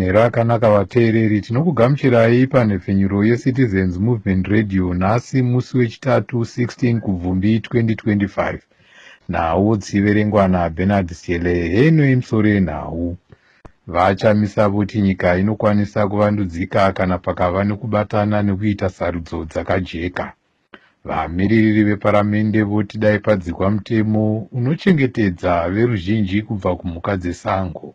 manhero akanaka vateereri, tinokugamuchirai panhepfenyuro yeCitizens Movement Radio nhasi musi wechitatu 16 kubvumbi 2025. Nhau dziverengwa naBernard Siele. Heno imusoro yenhau. Vachamisa kuti nyika inokwanisa kuvandudzika kana pakava nekubatana nekuita sarudzo dzakajeka. Vamiririri veparamende voti dai padzikwa mutemo unochengetedza veruzhinji kubva kumhuka dzesango.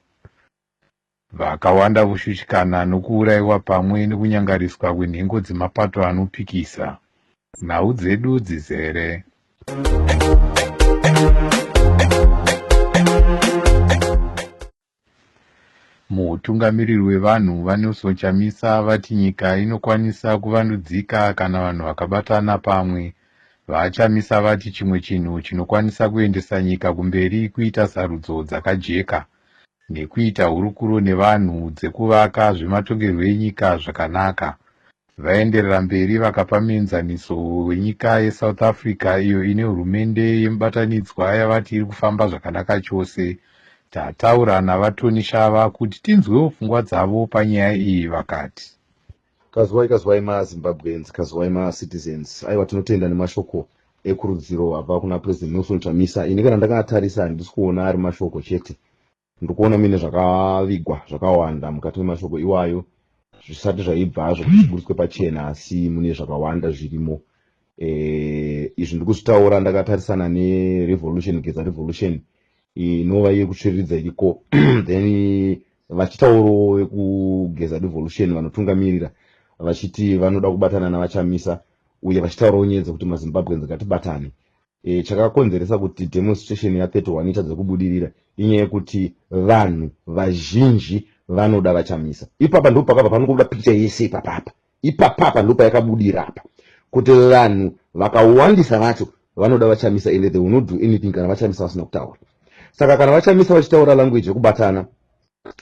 Vakawanda voshushikana nokuurayiwa pamwe nekunyangariswa kwenhengo dzemapato anopikisa. Nhau dzedu dzizere. Mutungamiriri wevanhu vanosochamisa vati nyika inokwanisa kuvandudzika kana vanhu vakabatana pamwe. Vachamisa vati chimwe chinhu chinokwanisa kuendesa nyika kumberi kuita sarudzo dzakajeka nekuita hurukuro nevanhu dzekuvaka zvematongerwo enyika zvakanaka. Vaenderera mberi vakapa muenzaniso wenyika yeSouth Africa iyo ine hurumende yemubatanidzwa yavati iri kufamba zvakanaka chose. Tataura navatoni shava kuti tinzwewo pfungwa dzavo panyaya iyi vakati. Kazwai maZimbabweans, kazwai maCitizens. Aiwa, tinotenda nemashoko ekurudziro abva kuna President Nelson Chamisa. Ini kana ndakatarisa handisi kuona ari mashoko chete. Ndikuona mine zvakavigwa zvakawanda mukati memashoko iwayo zvisati zvaibva zvichiburiswe pachena, asi mune zvakawanda zvirimo. Izvi ndikuzvitaura ndakatarisana neRevolution, Geza Revolution inova yekutsviridza iriko then vachitauro wekugeza Revolution vanotungamirira vachiti vanoda kubatana navachamisa uye vachitaurawo nyaya dzekuti maZimbabweans ngatibatane. Chakakonzeresa kuti demonstration ya31 itadze kubudirira inyaya yekuti vanhu vazhinji vanoda vachamisa. Ipapa ndipo pakabva panokubuda picture yese ipapa ndipo payakabudira apa kuti vanhu vakawandisa vacho vanoda vachamisa and they will not do anything kana vachamisa vasina kutaura. Saka kana vachamisa vachitaura language yekubatana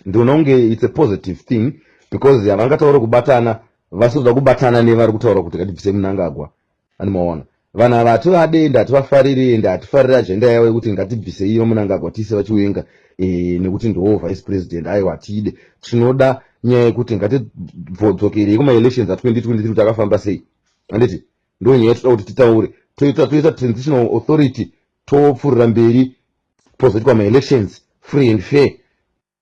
ndinoona kunge it's a positive thing because havangataura kubatana vasoda kubatana nevari kutaura kuti ngatibvise Mnangagwa. Animaona vanhu ava hativadenda, hativafariri ende hatifariri ajenda yavo yekuti ngatibvise iyo Mnangagwa tise vachiwenga nekuti ndiwo vice president. Aiwa, hatide, tinoda nyaya yekuti ngatidzokerei kuma-elections a2023 takafamba sei. Handiti ndo nyaya toda kuti titaure, toita transitional authority, topfuurira mberi pozoitwa ma-elections free and fair,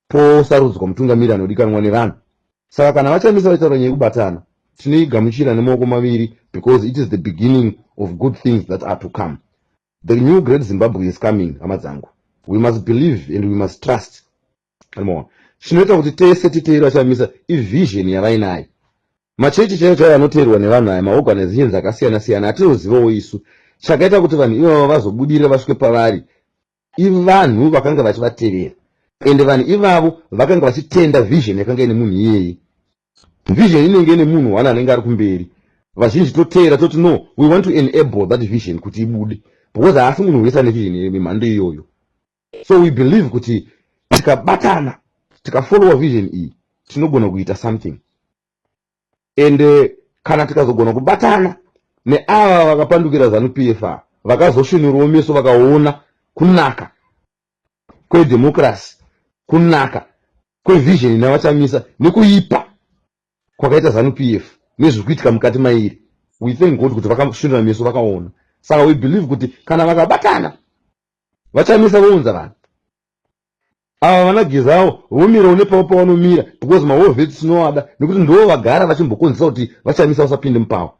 posarudzwa mutungamiriri anodikanwa nevanhu. Saka kana vachamisa vachitaura nyaya yekubatana tinoigamuchira nemaoko maviri because it is the beginning of good things that are to come. The new great Zimbabwe is coming, hama dzangu. We must believe and we must trust. Chinoita kuti tese titeera vachamisa ivision yavainayo. Machechi chaiyo anoteerwa nevanhu aya, maorganizations akasiyana-siyana atinozivawo isu. Chakaita kuti vanhu ivavo vazobudirira vasvike pavari ivanhu vakanga vachivatevera ende vanhu ivavo vakanga vachitenda vision yakanga ine munhu iyeye. Vision inenge ine munhu wana anenge ari kumberi. Vazhinji toteera toti no, we want to enable that vision kuti ibude because haasi munhu wese ane vision yemhando iyoyo. So we believe kuti tikabatana tikafollowa vision iyi tinogona kuita something. Ende kana tikazogona kubatana neava vakapandukira ZANU-PF vakazoshunurawo meso vakaona kunaka kwedemocracy, kunaka kwevision inavachamisa nekuipa kwakaita ZANU-PF nezviri kuitika mukati mairi. We thank God kuti vakashunura meso vakaona. Saka we believe kuti kana vakabatana vachamisa vounza vanhu ava vanagezawo vomirawo nepavo pavanomira because mahovheti tinovada nekuti ndivo vagara vachimbokonzesa kuti vachamisa vasapinde mupavo.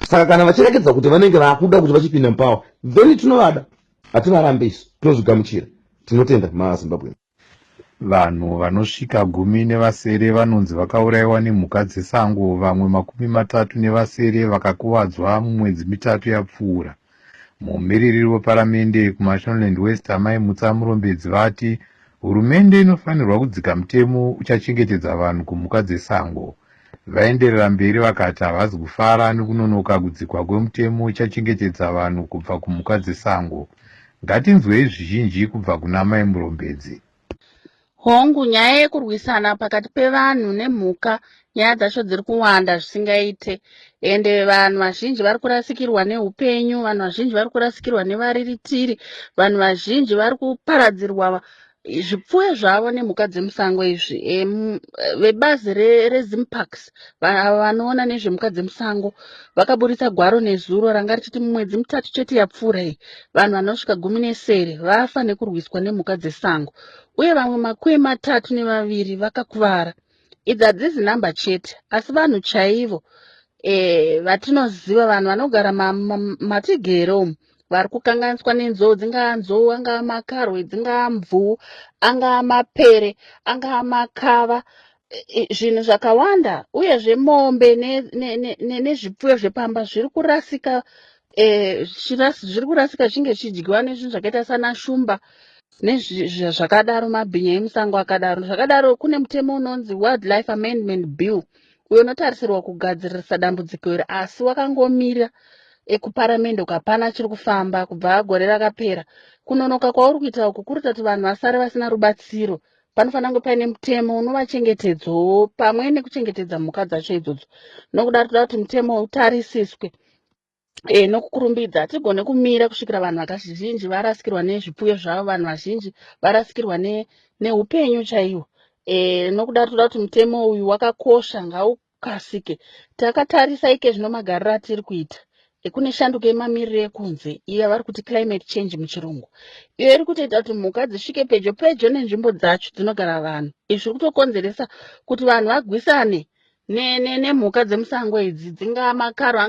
Saka kana vachirekedza kuti vanenge vakuda kuti vachipinda mupavo then tinovada, hativarambe isu, tinozvigamuchira. Tinotenda maZimbabwe. Vanhu vanosvika 10 vanonzi vakaurayiwa nemhuka dzesango, vamwe 30 vakakuwadzwa mumwedzi mitatu yapfuura. Mumiririri weparamende kuMashonaland West Amai Mutsamurombedzi vati hurumende inofanirwa kudzika mutemo uchachengetedza vanhu kumhuka dzesango. Vaenderera mberi vakati havazi kufara nekunonoka kudzikwa kwemutemo uchachengetedza vanhu kubva kumhuka dzesango. Ngatinzwei zvizhinji kubva kuna Mai Murombedzi. Hongu, nyaya yekurwisana pakati pevanhu nemhuka, nyaya dzacho dziri kuwanda zvisingaite, ende vanhu vazhinji vari kurasikirwa neupenyu, vanhu vazhinji vari kurasikirwa nevariritiri, vanhu vazhinji vari kuparadzirwa zvipfuyo zvavo nemhuka dzemusango izvi. Vebazi rezimparks vanoona nezvemhuka dzemusango vakaburitsa gwaro nezuro ranga richiti mumwedzi mitatu chete yapfuura iyi vanhu vanosvika 19 vafa nekurwiswa nemhuka dzesango, uye vamwe makumi 32 vakakuvara. Idzi hadzizi namba chete asi vanhu chaivo vatinoziva, vanhu vanogara matigere umu vari kukanganiswa nenzou, dzingaa nzou, angaa makarwe, dzingaa mvuu, angaa mapere, angaa makava, zvinhu zvakawanda. Uyezve mombe nezvipfuyo zvepamba zviri kurasika, zviri kurasika zvinge zvichidyiwa nezvinhu zvakaita sana shumba nezvakadaro, mabhinya emusango akadaro. Zvakadaro kune mutemo unonzi Wildlife Amendment Bill uyo unotarisirwa kugadzirisa dambudziko iri, asi wakangomira ekuparamende ukapana chiri kufamba kubva gore rakapera. Kunonoka kwauri kuita uku kuri kuti vanhu vasare vasina rubatsiro. Panofanira kunge paine mutemo unovachengetedzawo pamwe nekuchengetedza mhuka dzacho idzodzo. Nokudaro toda kuti mutemo utarisiswe nokukurumbidza. Hatigone kumira kusvikira vanhu vazhinji varasikirwa nezvipfuyo zvavo, vanhu vazhinji varasikirwa neupenyu chaihwo. Nokudaro toda kuti mutemo uyu wakakosha, ngaukasike. Takatarisa ike zvino magariro atiri kuita, kune shanduko yemamiriro ekunze iyo vari kuti climate change muchirungu, iyo iri kutoita kuti mhuka dzisvike pedyo pedyo nenzvimbo dzacho dzinogara vanhu. Izvi zviri kutokonzeresa kuti vanhu vagwisane nemhuka dzemusango idzi, dzingaa makaro,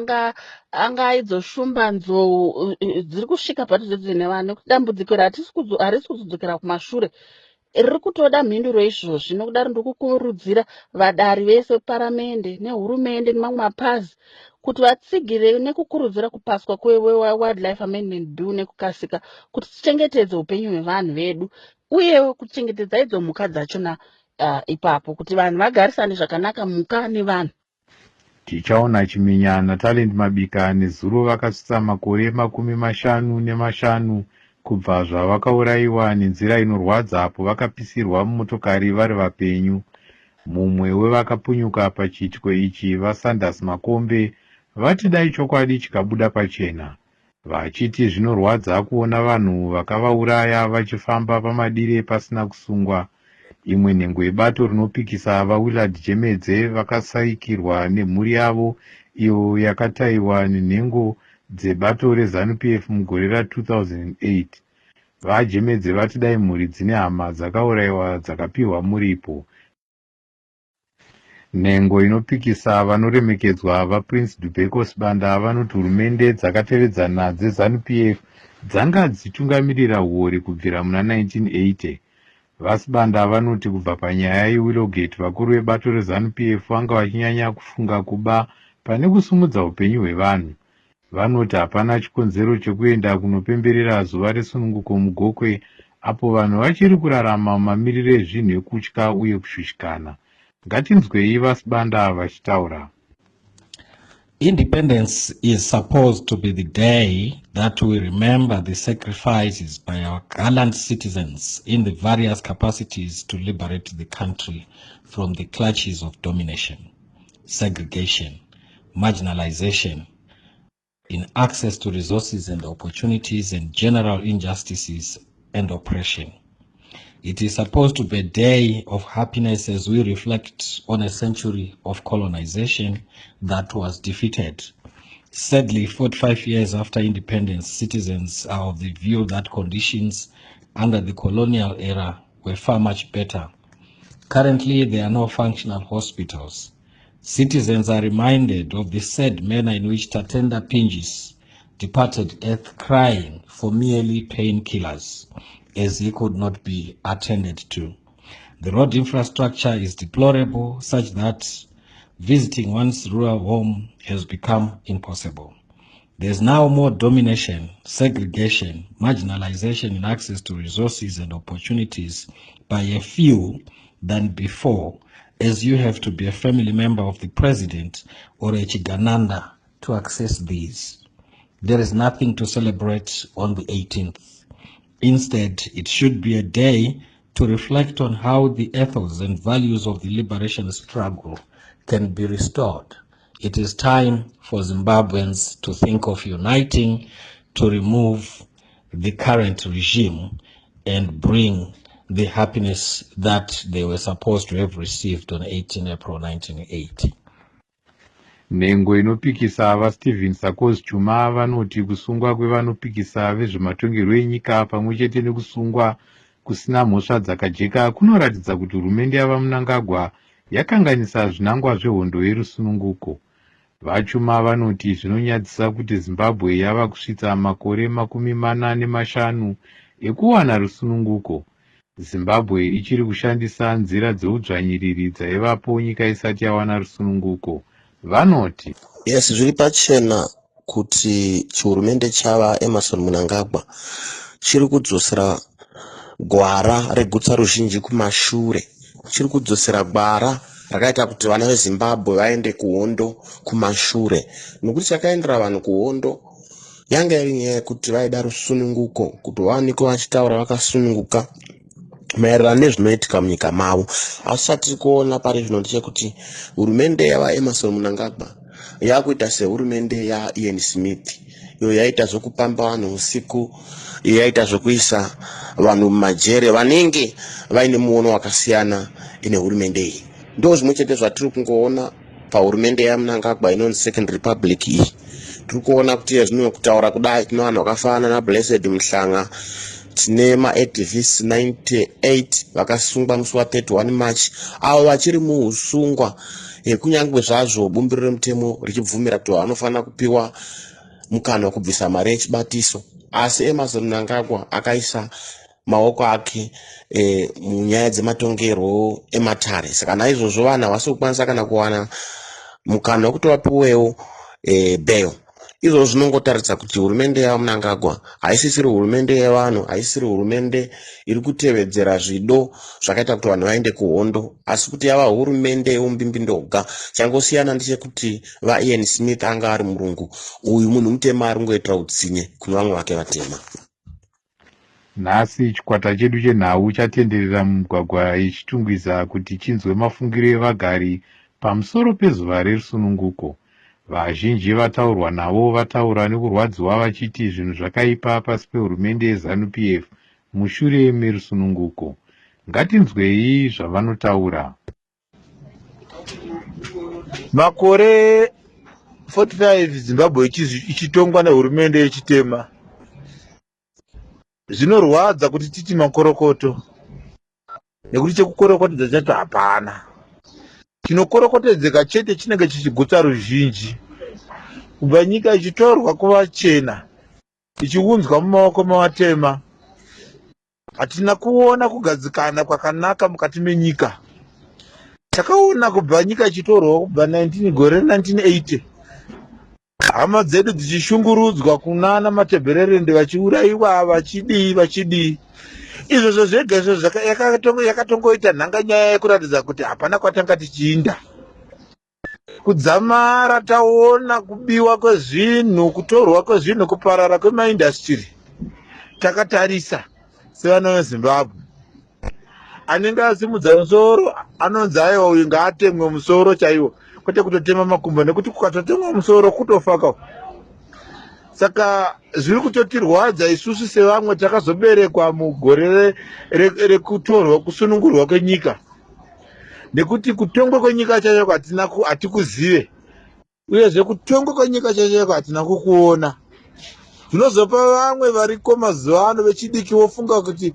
angaa idzo shumba, nzou, dziri kusvika padhuze nevanhu. Nekuti dambudziko harisi kuzodzokera kumashure, riri kutoda mhinduro izvozvi. Nokudaro ndiri kukurudzira vadari vese, paramende nehurumende nemamwe mapazi kuti vatsigire nekukurudzira kupaswa kweWildlife Amendment Bill nekukasika kuti tichengetedze upenyu hwevanhu vedu, uye kuchengetedza idzo mhuka dzachona ipapo, kuti vanhu vagarisane zvakanaka, mhuka nevanhu. Tichaona chiminyana Talent Mabika nezuro vakasvitsa makore 55 kubva zvavakaurayiwa nenzira inorwadza apo vakapisirwa mumotokari vari vapenyu. Mumwe wevakapunyuka pachiitiko ichi vaSanders Makombe vati dai chokwadi chikabuda pachena, vachiti zvinorwadza kuona vanhu vakavauraya vachifamba pamadire pasina kusungwa. Imwe nhengo yebato rinopikisa vaWillard Jemedze vakasaikirwa nemhuri yavo iyo yakataiwa nenhengo dzebato reZANU-PF mugore ra2008. VaJemedze vati dai mhuri dzine hama dzakaurayiwa dzakapiwa muripo. Nhengo inopikisa vanoremekedzwa vaPrince Dubeko Sibanda vanoti hurumende dzakatevedzana dzeZANU-PF dzanga dzichitungamirira huori kubvira muna 1980. VaSibanda vanoti kubva panyaya yeWillowgate vakuru vebato reZANU-PF vanga vachinyanya kufunga kuba pane kusumudza upenyu hwevanhu. Vanoti hapana chikonzero chekuenda kunopemberera zuva resununguko mugokwe apo vanhu vachiri kurarama mamiriro ezvinhu ekutya uye kushushikana. Ngatinzwei vaSibanda vachitaura. Independence is supposed to be the day that we remember the sacrifices by our gallant citizens in the various capacities to liberate the country from the clutches of domination, segregation, marginalization, in access to resources and opportunities, and general injustices and oppression. It is supposed to be a day of happiness as we reflect on a century of colonization that was defeated. Sadly, 45 years after independence, citizens are of the view that conditions under the colonial era were far much better. Currently, there are no functional hospitals. Citizens are reminded of the sad manner in which Tatenda Pinjis departed earth crying for merely painkillers, as he could not be attended to. The road infrastructure is deplorable, such that visiting one's rural home has become impossible. There's now more domination, segregation, marginalization in access to resources and opportunities by a few than before, as you have to be a family member of the president or a Chigananda to access these. There is nothing to celebrate on the 18th. Instead, it should be a day to reflect on how the ethos and values of the liberation struggle can be restored. It is time for Zimbabweans to think of uniting to remove the current regime and bring the happiness that they were supposed to have received on 18 April 1980. Nhengo inopikisa vaStephen Sarkozy Chuma vanoti kusungwa kwevanopikisa vezvematongerwo enyika pamwe chete nekusungwa kusina mhosva dzakajeka kunoratidza kuti hurumende yavaMnangagwa yakanganisa zvinangwa zvehondo yerusununguko. VaChuma vanoti zvinonyadzisa kuti Zimbabwe yava kusvitsa makore 45 ekuwana rusununguko. Zimbabwe ichiri kushandisa nzira dzeudzvanyiriri dzaivapo nyika isati yawana rusununguko. Vanoti Yes, zviri pachena kuti chihurumende chava Emmerson Mnangagwa chiri kudzosera gwara regutsa ruzhinji kumashure, chiri kudzosera gwara rakaita kuti vana veZimbabwe vaende kuhondo kumashure. Nokuti chakaendera vanhu kuhondo yanga iri nyaya yekuti vaida rusununguko, kuti vaonekwe vachitaura vakasununguka maererano nezvinoitika munyika mavo. Asi chatiri kuona pari zvino ndechekuti hurumende yava Emmerson Mnangagwa yakuita sehurumende yaIan Smith, iyo yaita zvokupamba vanhu usiku, iyo yaita zvokuisa vanhu mumajere vanenge vaine muono wakasiyana ine hurumende iyi. Ndo zvimwe chete zvatiri kungoona pahurumende yaMnangagwa inonzi Second Republic iyi. Tiri kuona kuti zvino kutaura kudai tino vanhu vakafanana naBlessed Mhlanga, tine maactivists 98 vakasungwa musi wa31 March, avo vachiri muusungwa kunyange zvazvo bumbiro remutemo richibvumira kuti vanofanira kupiwa mukana wekubvisa mari yechibatiso. Asi Emmerson Mnangagwa akaisa maoko ake munyaya dzematongerwo ematare. Saka naizvozvo vanhu havasi kukwanisa kana kuwana mukana wekuti vapiwewo bail. Izvo zvinongotaridza kuti hurumende yaMnangagwa haisisiri hurumende yevanhu, haisisiri hurumende iri kutevedzera zvido zvakaita kuti vanhu vaende kuhondo, asi kuti yava hurumende yeumbimbi-ndoga. Changosiyana ndechekuti vaIan Smith anga ari murungu, uyu munhu mutema ari kungoitira utsinye kune vamwe vake vatema. nhasi chikwata chedu chenhau chatenderera mumugwagwa ichitungwiza kuti chinzwe mafungiro evagari pamusoro pezuva rerusununguko. Vazhinji vataurwa navo vataura nekurwadziwa vachiti zvinhu zvakaipa pasi pehurumende yeZANU-PF mushure merusununguko. Ngatinzwei zvavanotaura. Makore 45 Zimbabwe ichitongwa nehurumende yechitema. Zvinorwadza kuti titi makorokoto, nekuti chekukorokotedza chacho hapana. Chinokorokotedzeka chete chinenge chichigutsa ruzhinji, kubva nyika ichitorwa kuvachena ichiunzwa mumaoko mavatema. Hatina kuona kugadzikana kwakanaka mukati menyika. Takaona kubva nyika ichitorwa kubva gore 1980 hama dzedu dzichishungurudzwa kunana matebhererende vachiurayiwa vachidii. Izvozvo zvega izvo yakatongoita nhanga nyaya yekuratidza kuti hapana kwatanga tichiinda. Kudzamara taona kubiwa kwezvinhu, kutorwa kwezvinhu, kuparara kwemaindastiri. Takatarisa sevana veZimbabwe. Anenge asimudza musoro anonzi aiwa uyu ngaatemwe musoro chaiwo, kwete kutotema makumbo, nekuti kukatotemwa musoro kutofaka. Saka zviri kutotirwadza isusu sevamwe takazoberekwa mugore rekutorwa kusunungurwa kwenyika, nekuti kutongwa kwenyika chacho hatikuzive, uyezve kutongwa kwenyika chacho hatina kukuona. Zvinozopa vamwe variko mazuva ano vechidiki vofunga kuti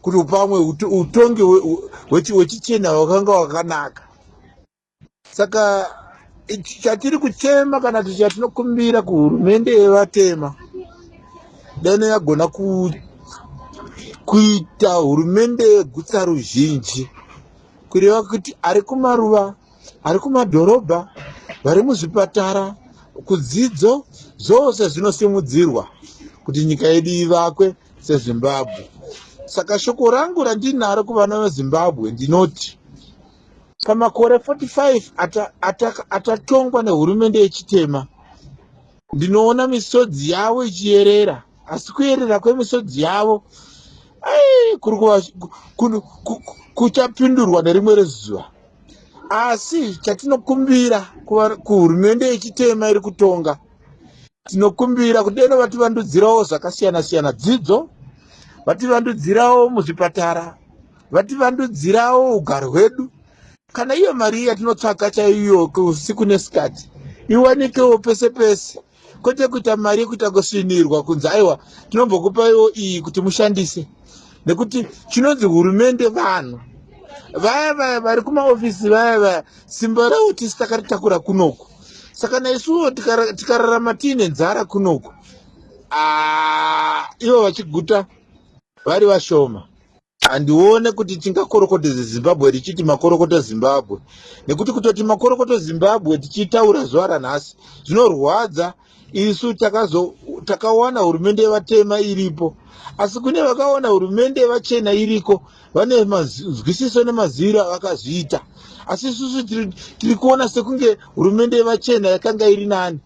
kuti pamwe utongi hwechichena hwakanga hwakanaka. Saka chatiri kuchema kana kuti chatinokumbira kuhurumende yevatema, dani yagona kuita hurumende yegutsa ruzhinji, kureva kuti ari kumaruva, ari kumadhorobha, vari muzvipatara, kudzidzo, zvose zvinosimudzirwa kuti nyika yedu ivakwe seZimbabwe. Saka shoko rangu randinaro kuvana veZimbabwe ndinoti, pamakore 45 atatongwa nehurumende yechitema, ndinoona misodzi yavo ichiyerera, asi kuyerera kwemisodzi yavo kuchapindurwa nerimwe rezuva. Asi chatinokumbira kuhurumende yechitema iri kutonga, tinokumbira kuti vativandudzirawo zvakasiyana-siyana, dzidzo, vativandudzirawo muzvipatara, vativandudzirawo ugaro hwedu. Kana iyo mari yatinotsvaka chaiyo usiku nesikati iwanikewo pese pese, kwete kuita mari yekuita kusvinirwa kunzi aiwa tinombokupaiwo iyi kuti mushandise. Nekuti chinonzi hurumende vanhu vaya vari kumaofisi vaya simba ravo tisi takaritakura kunoku. Saka naisuwo tikararama tiine nzara kunoku, ivo vachiguta vari vashoma. Handione kuti tingakorokotedze Zimbabwe tichiti makorokoto Zimbabwe, nekuti kutoti makorokoto Zimbabwe tichitaura zuva ranhasi zvinorwadza. Isu takawana hurumende yevatema iripo, asi kune vakaona hurumende yevachena iriko, vane nzwisiso nemaziviro avakazviita. Asi isusu tiri kuona sekunge hurumende yevachena yakanga iri nani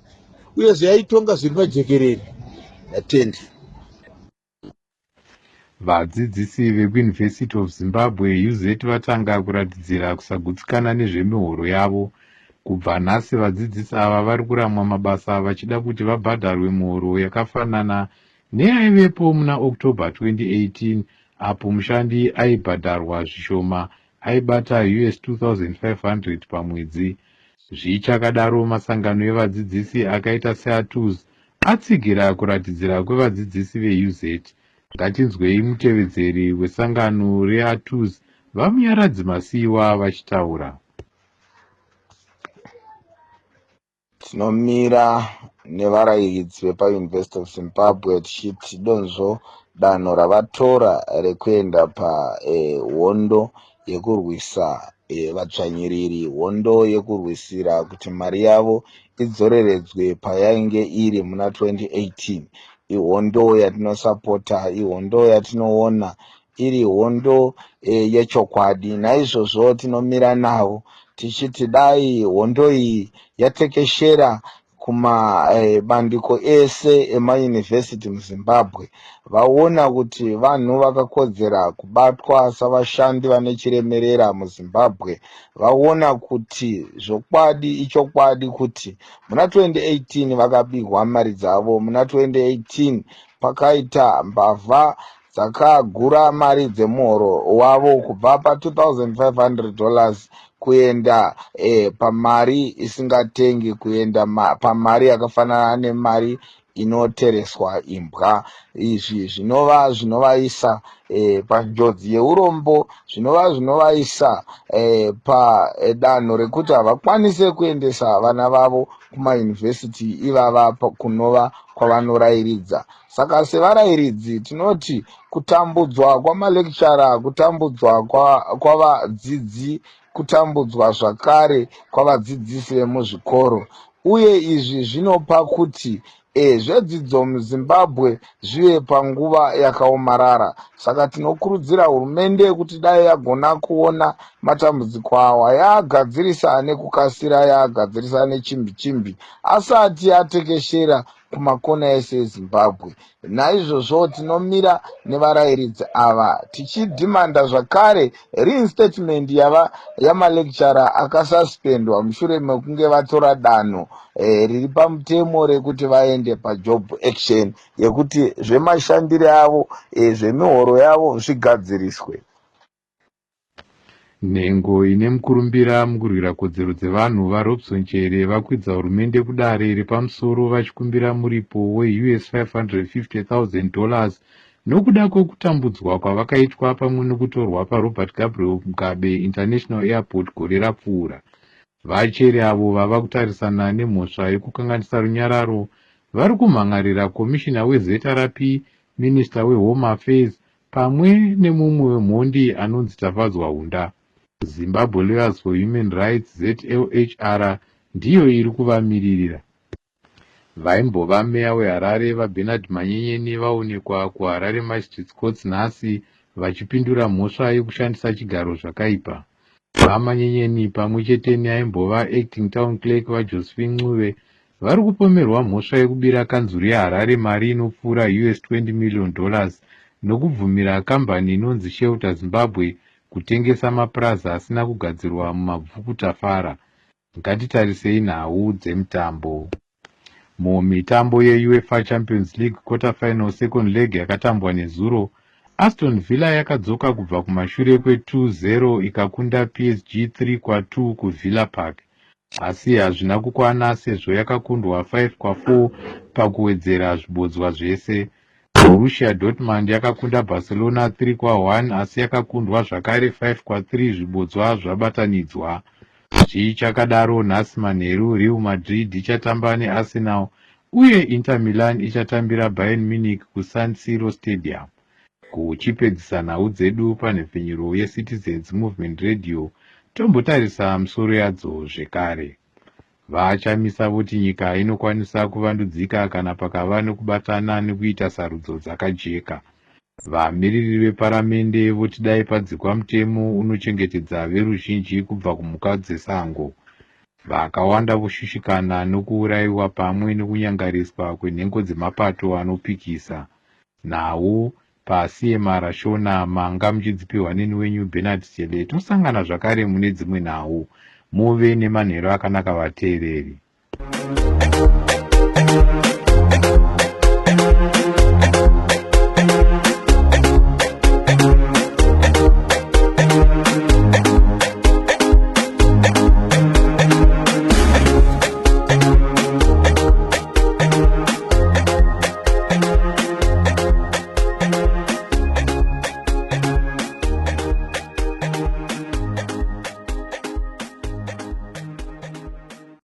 uyezve yaitonga zviri majekerere. Natende vadzidzisi vekuUniversity of Zimbabwe UZ vatanga kuratidzira kusagutsikana nezvemihoro yavo. Kubva nhasi vadzidzisi ava vari kuramwa mabasa vachida kuti vabhadharwe mihoro yakafanana neyaivepo muna October 2018, apo mushandi aibhadharwa zvishoma aibata US 2,500 pamwedzi. Zvichakadaro, masangano evadzidzisi akaita seATUS atsigira kuratidzira kwevadzidzisi veUZ. Ngatinzwei mutevedzeri wesangano reATUS vamunyaradzi Masiyiwa vachitaura. Tinomira nevarairidzi vepaUniversity of Zimbabwe tichiti donzvo danho ravatora rekuenda pahondo yekurwisa vatsvanyiriri, hondo yekurwisira kuti mari yavo idzoreredzwe payainge iri muna 2018. Ihondo yatinosapota, ihondo yatinoona iri hondo yechokwadi. Naizvozvo tinomira navo tichiti dai hondo iyi yatekeshera kumabandiko ese emauniversity muZimbabwe, vaona kuti vanhu vakakodzera kubatwa savashandi vane chiremerera muZimbabwe, vaona kuti zvokwadi ichokwadi kuti muna 2018 vakabigwa mari dzavo. Muna 2018 pakaita mbavha dzakagura mari dzemuhoro wavo kubva $2,500 kuenda pamari isingatengi kuenda pamari yakafanana nemari inotereswa imbwa. Izvi zvinovaisa panjodzi yeurombo, zvinovaisa padanho rekuti havakwanise kuendesa vana vavo kumauniversity ivava kunova kwavanorayiridza. Saka sevarairidzi tinoti kutambudzwa kwamalekchara, kutambudzwa kwavadzidzi, kutambudzwa zvakare kwavadzidzisi vemuzvikoro, uye izvi zvinopa kuti zvedzidzo muZimbabwe zvive panguva yakaomarara. Saka tinokurudzira hurumende kuti dai yagona kuona matambudziko awa yaagadzirisa nekukasira, yaagadzirisa nechimbi-chimbi asati atekeshera kumakona ese eZimbabwe. Naizvozvo tinomira nevarairidzi ava tichidhimanda zvakare reinstatement yamalekchara akasuspendwa mushure mekunge vatora danho riri pamutemo rekuti vaende pajob action yekuti zvemashandiro avo zvemihoro yavo zvigadziriswe. Nhengo ine mukurumbira mukurwira kodzero dzevanhu vaRobson Chere vakwidza hurumende kudare repamusoro vachikumbira muripo weUS $550,000 nokuda kwekutambudzwa kwavakaitwa pamwe nekutorwa paRobert Gabriel Mugabe International Airport gore rapfuura. Vachere avo vava kutarisana nemhosva yekukanganisa runyararo vari kumhangarira komishina weZRP, minista weHome Affairs pamwe nemumwe wemhondi anonzi Tafadzwa Hunda. Zimbabwe Lawyers for Human Rights ZLHR ndiyo iri kuvamiririra. Vaimbova meya weHarare vaBernard Manyenyeni vaonekwa kuHarare Magistrates Court nhasi vachipindura mhosva yekushandisa chigaro zvakaipa. VaManyenyeni pamwe chete neaimbova acting town clerk vaJosephine Ncube vari kupomerwa mhosva yekubira kanzuru yeHarare mari inopfuura US $20 million nokubvumira kambani inonzi Shelter Zimbabwe kutengesa mapurazi asina kugadzirwa mumabvuku Tafara. Ngatitarisei nhau dzemutambo. Mumitambo yeUEFA Champions League quarter final second leg yakatambwa nezuro, Aston Villa yakadzoka kubva kumashure kwe2-0 ikakunda PSG 3-2 kuVilla Park, asi hazvina kukwana sezvo yakakundwa 5-4 pakuwedzera zvibodzwa zvese. Borussia Dortmund yakakunda Barcelona 3-1 asi yakakundwa zvakare 5-3 zvibodzwa zvabatanidzwa. Zvichakadaro nhasi manheru Real Madrid ichatamba neArsenal uye Inter Milan ichatambira Bayern Munich kuSan Siro Stadium. Kuchipedzisa nhau dzedu panhepfenyuro yeCitizens Movement Radio, tombotarisa misoro yadzo zvekare. Vachamisa voti nyika inokwanisa kuvandudzika kana pakava nekubatana nekuita sarudzo dzakajeka. Vamiriri veparamende voti dai padzikwa mutemo unochengetedza veruzhinji kubva kumhuka dzesango. Vakawanda voshushikana nokuurayiwa pamwe nekunyangariswa kwenhengo dzemapato anopikisa. Nhau pasi yemara shona manga muchidzipiwa neni wenyu Bernard Sele. Tosangana zvakare mune dzimwe nhau. Muve nemanheru akanaka vateereri.